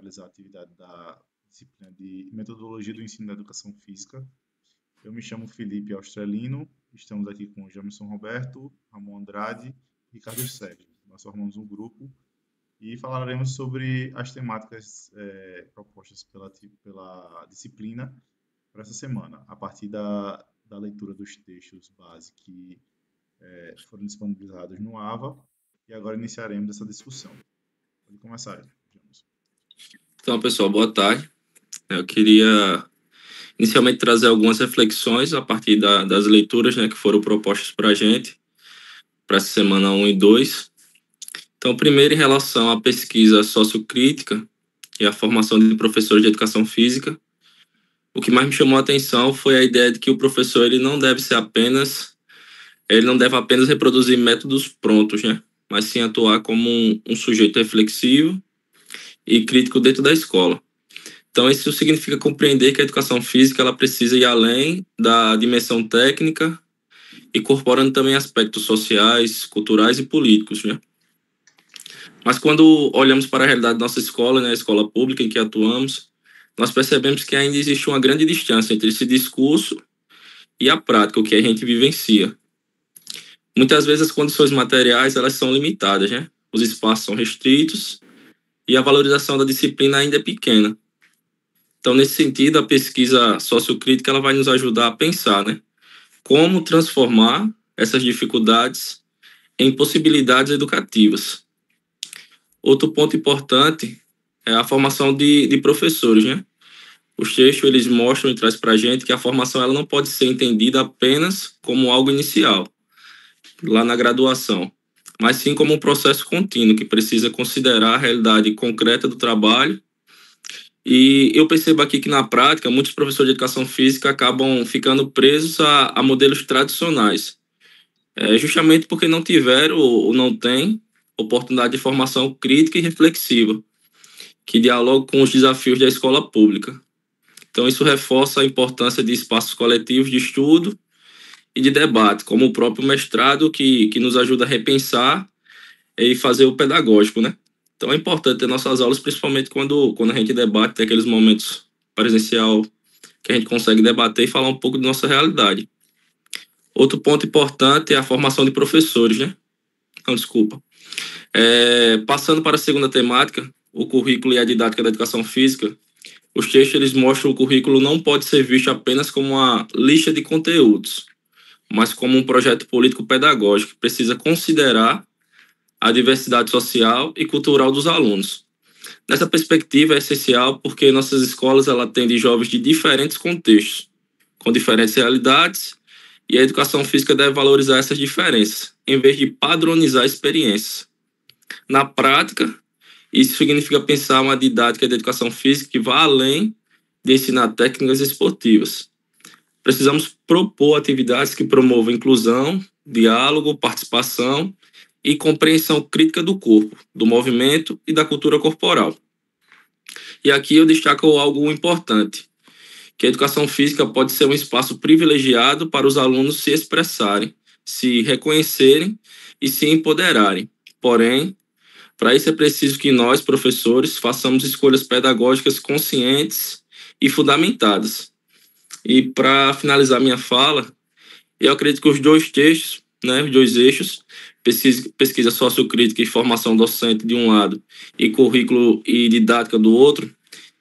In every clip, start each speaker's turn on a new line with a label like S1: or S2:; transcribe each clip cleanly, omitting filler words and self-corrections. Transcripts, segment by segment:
S1: realizar a atividade da disciplina de Metodologia do Ensino da Educação Física. Eu me chamo Felipe Austrelino, estamos aqui com o Jamerson Roberto, Ramon Andrade e Ricardo Sérgio. Nós formamos um grupo e falaremos sobre as temáticas propostas pela disciplina para essa semana, a partir da leitura dos textos base que foram disponibilizados no AVA, e agora iniciaremos essa discussão. Pode começar, Jamerson.
S2: Então, pessoal, boa tarde. Eu queria inicialmente trazer algumas reflexões a partir das leituras, que foram propostas para a gente, para essa semana 1 e 2. Então, primeiro, em relação à pesquisa sociocrítica e à formação de professores de educação física, o que mais me chamou a atenção foi a ideia de que o professor ele não deve apenas reproduzir métodos prontos, mas sim atuar como um sujeito reflexivo e crítico dentro da escola. Então, isso significa compreender que a educação física ela precisa ir além da dimensão técnica, incorporando também aspectos sociais, culturais e políticos, Mas quando olhamos para a realidade da nossa escola, a escola pública em que atuamos, nós percebemos que ainda existe uma grande distância entre esse discurso e a prática, o que a gente vivencia. Muitas vezes as condições materiais elas são limitadas, Os espaços são restritos e a valorização da disciplina ainda é pequena. Então, nesse sentido, a pesquisa sociocrítica ela vai nos ajudar a pensar, como transformar essas dificuldades em possibilidades educativas. Outro ponto importante é a formação de professores, Os textos eles mostram e trazem para a gente que a formação ela não pode ser entendida apenas como algo inicial, lá na graduação, mas sim como um processo contínuo que precisa considerar a realidade concreta do trabalho. E eu percebo aqui que, na prática, muitos professores de educação física acabam ficando presos a modelos tradicionais, justamente porque não tiveram ou não têm oportunidade de formação crítica e reflexiva, que dialoga com os desafios da escola pública. Então, isso reforça a importância de espaços coletivos de estudo e de debate, como o próprio mestrado, que nos ajuda a repensar e fazer o pedagógico, Então, é importante ter nossas aulas, principalmente quando a gente debate, tem aqueles momentos presencial que a gente consegue debater e falar um pouco de nossa realidade. Outro ponto importante é a formação de professores, Não, desculpa. Passando para a segunda temática, o currículo e a didática da educação física, os textos eles mostram que o currículo não pode ser visto apenas como uma lista de conteúdos, mas como um projeto político-pedagógico que precisa considerar a diversidade social e cultural dos alunos. Nessa perspectiva é essencial porque nossas escolas ela atendem jovens de diferentes contextos, com diferentes realidades, e a educação física deve valorizar essas diferenças, em vez de padronizar experiências. Na prática, isso significa pensar uma didática de educação física que vá além de ensinar técnicas esportivas. Precisamos propor atividades que promovam inclusão, diálogo, participação e compreensão crítica do corpo, do movimento e da cultura corporal. E aqui eu destaco algo importante, que a educação física pode ser um espaço privilegiado para os alunos se expressarem, se reconhecerem e se empoderarem. Porém, para isso é preciso que nós, professores, façamos escolhas pedagógicas conscientes e fundamentadas. E para finalizar minha fala, eu acredito que os dois textos, os dois eixos, pesquisa sociocrítica e formação docente de um lado e currículo e didática do outro,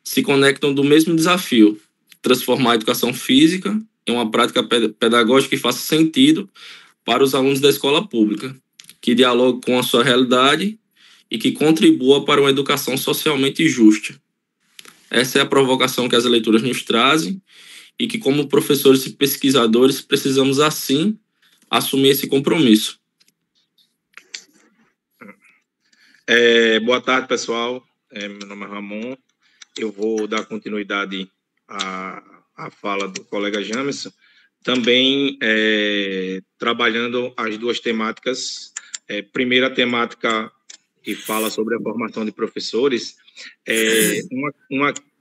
S2: se conectam do mesmo desafio, transformar a educação física em uma prática pedagógica que faça sentido para os alunos da escola pública, que dialogue com a sua realidade e que contribua para uma educação socialmente justa. Essa é a provocação que as leituras nos trazem e que, como professores e pesquisadores, precisamos, assim, assumir esse compromisso.
S3: Boa tarde, pessoal. Meu nome é Ramon. Eu vou dar continuidade à fala do colega Jamerson, também trabalhando as duas temáticas. Primeira temática que fala sobre a formação de professores,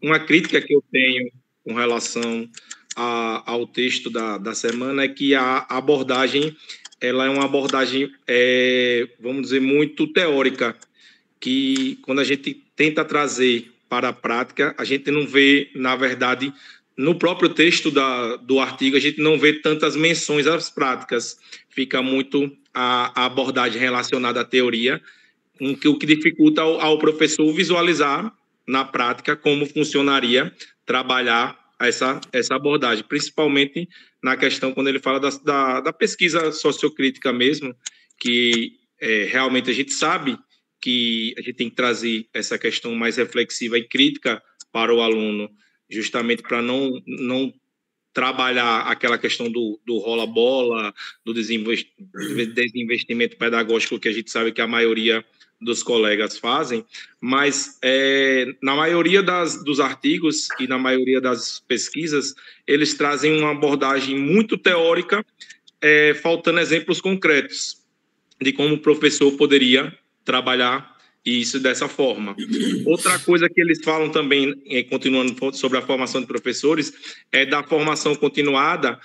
S3: uma crítica que eu tenho com relação ao texto da semana é que a abordagem ela é uma abordagem, vamos dizer, muito teórica, que quando a gente tenta trazer para a prática, a gente não vê, na verdade, no próprio texto do artigo, a gente não vê tantas menções às práticas. Fica muito a abordagem relacionada à teoria, o que dificulta ao professor visualizar na prática como funcionaria trabalhar essa abordagem, principalmente na questão quando ele fala da pesquisa sociocrítica mesmo, que realmente a gente sabe que a gente tem que trazer essa questão mais reflexiva e crítica para o aluno, justamente para não trabalhar aquela questão do rola-bola, do desinvestimento pedagógico que a gente sabe que a maioria dos colegas fazem, mas na maioria dos artigos e na maioria das pesquisas, eles trazem uma abordagem muito teórica, faltando exemplos concretos de como o professor poderia trabalhar isso dessa forma. Outra coisa que eles falam também, continuando sobre a formação de professores, é da formação continuada,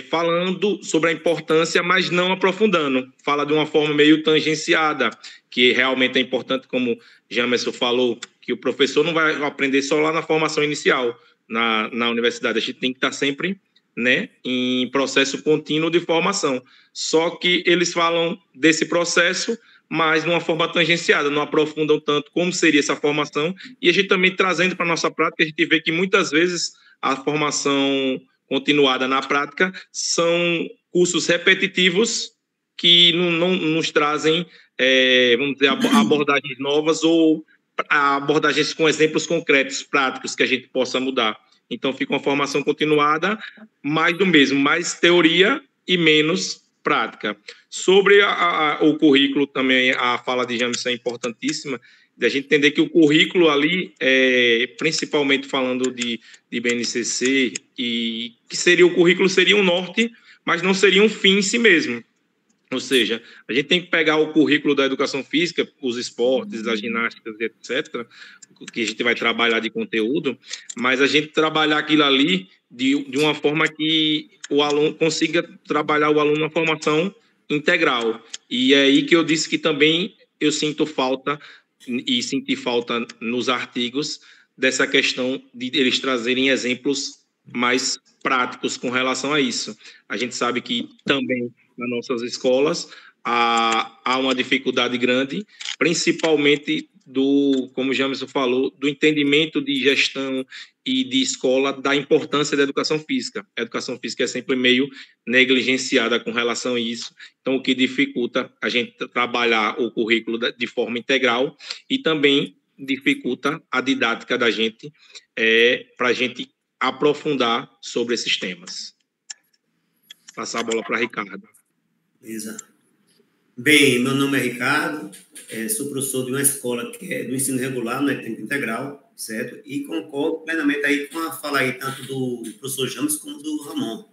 S3: falando sobre a importância, mas não aprofundando. Fala de uma forma meio tangenciada, que realmente é importante, como Jamerson falou, que o professor não vai aprender só lá na formação inicial, na universidade. A gente tem que estar sempre, né, em processo contínuo de formação. Só que eles falam desse processo, mas de uma forma tangenciada, não aprofundam tanto como seria essa formação, e a gente também trazendo para a nossa prática, a gente vê que muitas vezes a formação continuada na prática são cursos repetitivos que não nos trazem, vamos dizer, abordagens novas ou abordagens com exemplos concretos, práticos, que a gente possa mudar. Então, fica uma formação continuada, mais do mesmo, mais teoria e menos prática. Sobre o currículo também, a fala de Jamerson é importantíssima, da gente entender que o currículo ali, principalmente falando de BNCC, e que seria o currículo seria um norte, mas não seria um fim em si mesmo. Ou seja, a gente tem que pegar o currículo da educação física, os esportes, as ginásticas, etc., que a gente vai trabalhar de conteúdo, mas a gente trabalhar aquilo ali de uma forma que o aluno consiga trabalhar o aluno na formação integral. E é aí que eu disse que também eu sinto falta, e senti falta nos artigos, dessa questão de eles trazerem exemplos mais práticos com relação a isso. A gente sabe que também nas nossas escolas há uma dificuldade grande, principalmente como o Jamerson falou, do entendimento de gestão e de escola, da importância da educação física. A educação física é sempre meio negligenciada com relação a isso, então o que dificulta a gente trabalhar o currículo de forma integral e também dificulta a didática da gente, para a gente aprofundar sobre esses temas. Passar a bola para Ricardo.
S4: Beleza. Bem, meu nome é Ricardo, sou professor de uma escola que é do ensino regular, não é tempo integral, certo? E concordo plenamente aí com a fala aí, tanto do professor James como do Ramon.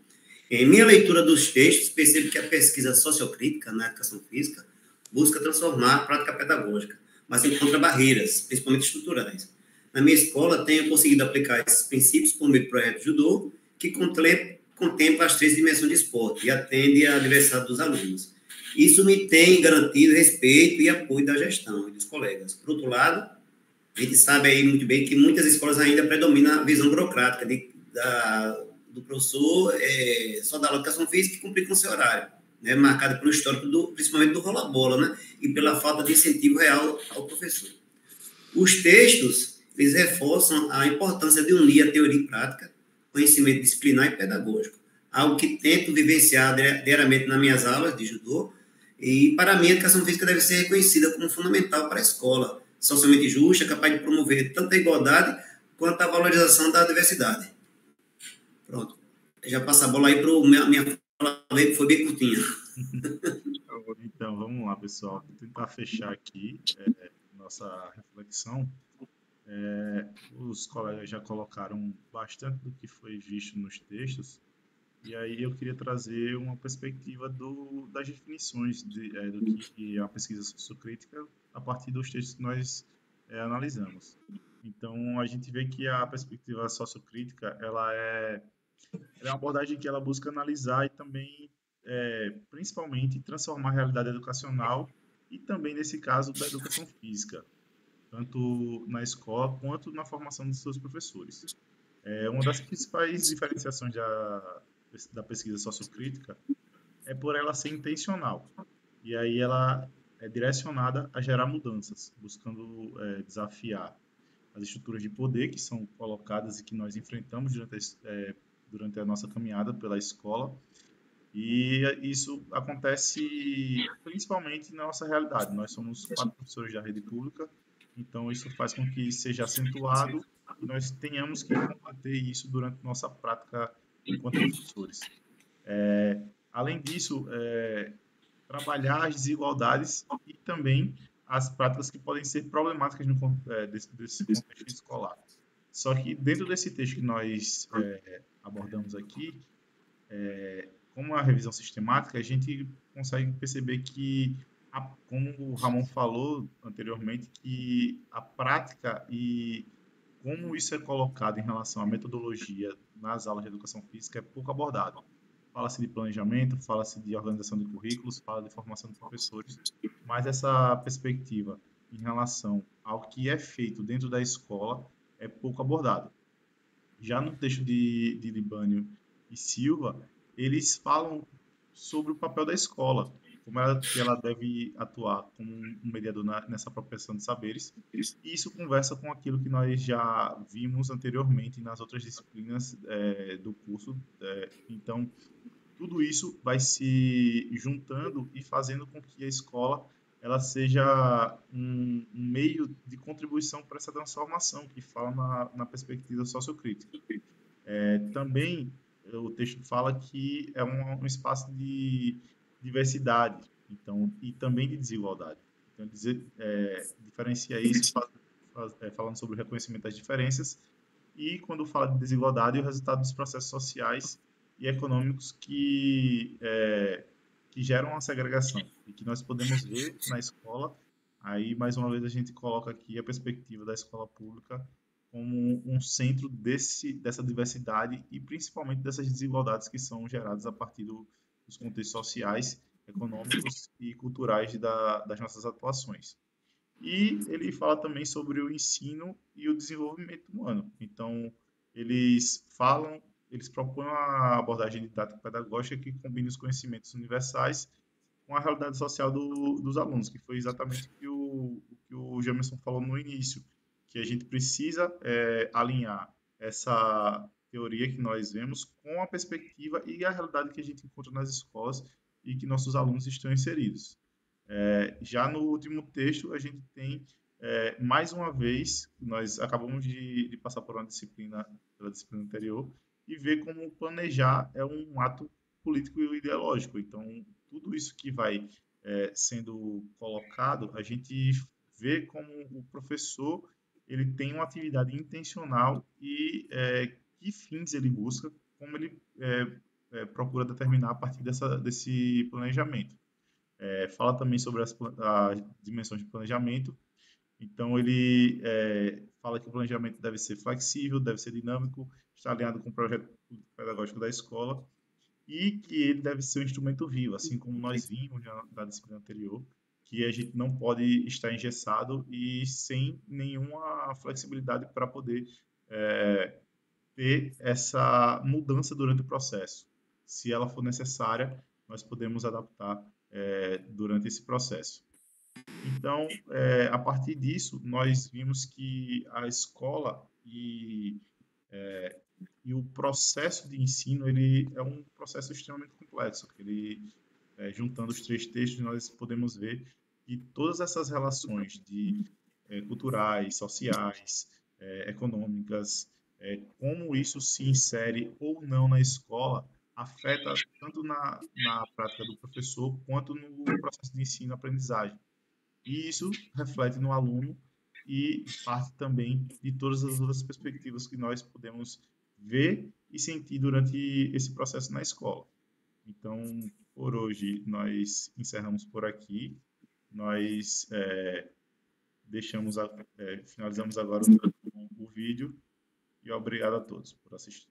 S4: Em minha leitura dos textos, percebo que a pesquisa sociocrítica na educação física busca transformar a prática pedagógica, mas encontra barreiras, principalmente estruturais. Na minha escola, tenho conseguido aplicar esses princípios por meio do projeto Judô, que contempla as 3 dimensões de esporte e atende à diversidade dos alunos. Isso me tem garantido respeito e apoio da gestão e dos colegas. Por outro lado, a gente sabe aí muito bem que muitas escolas ainda predominam a visão burocrática do professor só dar educação física e cumprir com o seu horário, né, marcada pelo histórico, principalmente do rola-bola, né, e pela falta de incentivo real ao professor. Os textos, eles reforçam a importância de unir a teoria e prática, conhecimento disciplinar e pedagógico, algo que tento vivenciar diariamente nas minhas aulas de judô, e para mim a educação física deve ser reconhecida como fundamental para a escola, socialmente justa, capaz de promover tanto a igualdade quanto a valorização da diversidade. Pronto. Já passo a bola aí para minha fala, que foi bem curtinha.
S1: Então, vamos lá, pessoal. Vou tentar fechar aqui nossa reflexão. Os colegas já colocaram bastante do que foi visto nos textos, e aí eu queria trazer uma perspectiva das definições do que é a pesquisa sociocrítica a partir dos textos que nós analisamos. Então, a gente vê que a perspectiva sociocrítica ela é uma abordagem que ela busca analisar e também, principalmente, transformar a realidade educacional e também, nesse caso, da educação física. tanto na escola quanto na formação dos seus professores. Uma das principais diferenciações da pesquisa sociocrítica é por ela ser intencional. E aí ela é direcionada a gerar mudanças, buscando desafiar as estruturas de poder que são colocadas e que nós enfrentamos durante a nossa caminhada pela escola. E isso acontece principalmente na nossa realidade. Nós somos 4 professores da rede pública, então isso faz com que seja acentuado e nós tenhamos que combater isso durante nossa prática enquanto professores. Além disso, trabalhar as desigualdades e também as práticas que podem ser problemáticas desse contexto escolar. Só que dentro desse texto que nós abordamos aqui, como a revisão sistemática, a gente consegue perceber que, como o Ramon falou anteriormente, que a prática e como isso é colocado em relação à metodologia nas aulas de educação física é pouco abordado. Fala-se de planejamento, fala-se de organização de currículos, fala de formação de professores, mas essa perspectiva em relação ao que é feito dentro da escola é pouco abordado. Já no texto de Libânio e Silva, eles falam sobre o papel da escola, como ela deve atuar como um mediador nessa apropriação de saberes, e isso conversa com aquilo que nós já vimos anteriormente nas outras disciplinas do curso. Então, tudo isso vai se juntando e fazendo com que a escola ela seja um meio de contribuição para essa transformação que fala na perspectiva sociocrítica. Também o texto fala que é um espaço de diversidade, então, e também de desigualdade. Então, diferencia isso falando sobre o reconhecimento das diferenças e, quando fala de desigualdade, o resultado dos processos sociais e econômicos que geram a segregação e que nós podemos ver na escola. Aí, mais uma vez, a gente coloca aqui a perspectiva da escola pública como um centro dessa diversidade e principalmente dessas desigualdades que são geradas a partir dos contextos sociais, econômicos e culturais das nossas atuações. E ele fala também sobre o ensino e o desenvolvimento humano. Então, eles propõem uma abordagem didático-pedagógica que combina os conhecimentos universais com a realidade social dos alunos, que foi exatamente o que o Jamerson falou no início, que a gente precisa alinhar essa teoria que nós vemos com a perspectiva e a realidade que a gente encontra nas escolas e que nossos alunos estão inseridos. Já no último texto, a gente tem, mais uma vez, nós acabamos de passar por uma disciplina, pela disciplina anterior, e ver como planejar é um ato político e ideológico. Então, tudo isso que vai sendo colocado, a gente vê como o professor ele tem uma atividade intencional e que fins ele busca, como ele procura determinar a partir desse planejamento. Fala também sobre as dimensões de planejamento. Então, ele fala que o planejamento deve ser flexível, deve ser dinâmico, estar alinhado com o projeto pedagógico da escola e que ele deve ser um instrumento vivo, assim como nós vimos na disciplina anterior, que a gente não pode estar engessado e sem nenhuma flexibilidade para poder ter essa mudança durante o processo. Se ela for necessária, nós podemos adaptar durante esse processo. Então, a partir disso, nós vimos que a escola e o processo de ensino ele é um processo extremamente complexo. Juntando os 3 textos, nós podemos ver que todas essas relações culturais, sociais, econômicas, como isso se insere ou não na escola, afeta tanto na prática do professor quanto no processo de ensino-aprendizagem. E isso reflete no aluno e parte também de todas as outras perspectivas que nós podemos ver e sentir durante esse processo na escola. Então, por hoje, nós encerramos por aqui. Nós finalizamos agora o vídeo e obrigado a todos por assistir.